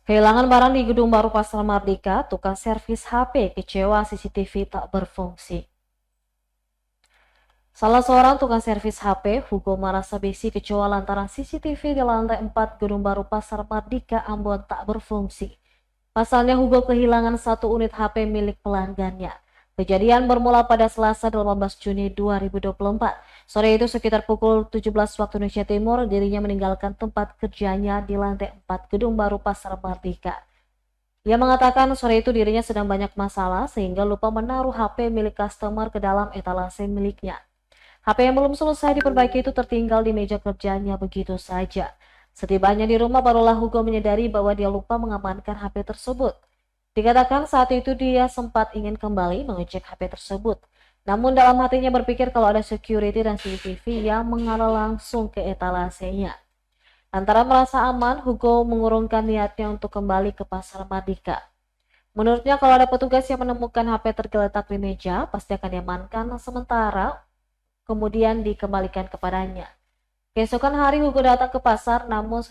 Kehilangan barang di Gedung Baru Pasar Mardika, tukang servis HP kecewa CCTV tak berfungsi. Salah seorang tukang servis HP, Hugo merasa besi kecewa lantaran CCTV di lantai 4 Gedung Baru Pasar Mardika Ambon tak berfungsi. Pasalnya Hugo kehilangan satu unit HP milik pelanggannya. Kejadian bermula pada Selasa 18 Juni 2024. Sore itu sekitar pukul 17 waktu Indonesia Timur, dirinya meninggalkan tempat kerjanya di lantai 4 Gedung Baru Pasar Mardika. Ia mengatakan sore itu dirinya sedang banyak masalah sehingga lupa menaruh HP milik customer ke dalam etalase miliknya. HP yang belum selesai diperbaiki itu tertinggal di meja kerjanya begitu saja. Setibanya di rumah barulah Hugo menyadari bahwa dia lupa mengamankan HP tersebut. Dikatakan saat itu dia sempat ingin kembali mengecek HP tersebut. Namun dalam hatinya berpikir kalau ada security dan CCTV yang mengarah langsung ke etalasenya. Antara merasa aman, Hugo mengurungkan niatnya untuk kembali ke Pasar Mardika. Menurutnya kalau ada petugas yang menemukan HP tergeletak di meja, pasti akan diamankan sementara kemudian dikembalikan kepadanya. Keesokan hari Hugo datang ke pasar, namun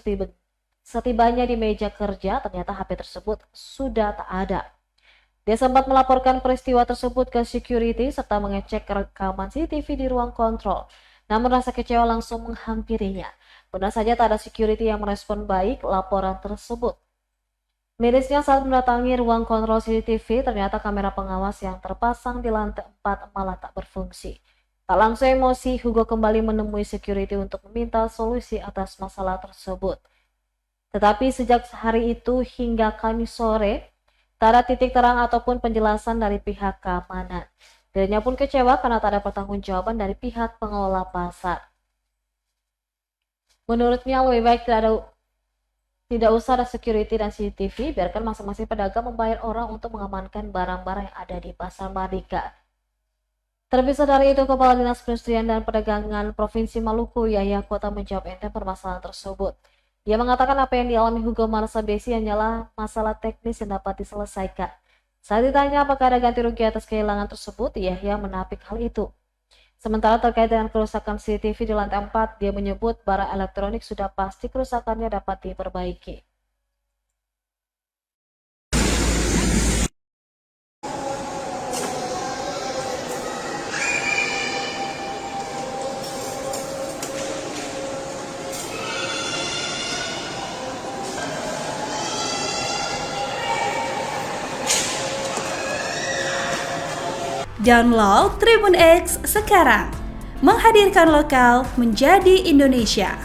setibanya di meja kerja ternyata HP tersebut sudah tak ada. Dia sempat melaporkan peristiwa tersebut ke security serta mengecek rekaman CCTV di ruang kontrol. Namun rasa kecewa langsung menghampirinya. Benar saja tak ada security yang merespon baik laporan tersebut. Mirisnya saat mendatangi ruang kontrol CCTV, ternyata kamera pengawas yang terpasang di lantai 4 malah tak berfungsi. Tak langsung emosi, Hugo kembali menemui security untuk meminta solusi atas masalah tersebut. Tetapi sejak hari itu hingga Kamis sore, tak ada titik terang ataupun penjelasan dari pihak keamanan. Dirinya pun kecewa karena tak ada pertanggungjawaban dari pihak pengelola pasar. Menurutnya lebih baik tidak usah ada security dan CCTV, biarkan masing-masing pedagang membayar orang untuk mengamankan barang-barang yang ada di Pasar Mardika. Terpisah dari itu, Kepala Dinas Perindustrian dan Perdagangan Provinsi Maluku, Yahya Kota, menjawab enteng permasalahan tersebut. Ia mengatakan apa yang dialami Hugo merasa besi hanyalah masalah teknis yang dapat diselesaikan. Saat ditanya apakah ada ganti rugi atas kehilangan tersebut, Yahya menapik hal itu. Sementara terkait dengan kerusakan CCTV di lantai 4, dia menyebut barang elektronik sudah pasti kerusakannya dapat diperbaiki. Download Tribun X sekarang, menghadirkan lokal menjadi Indonesia.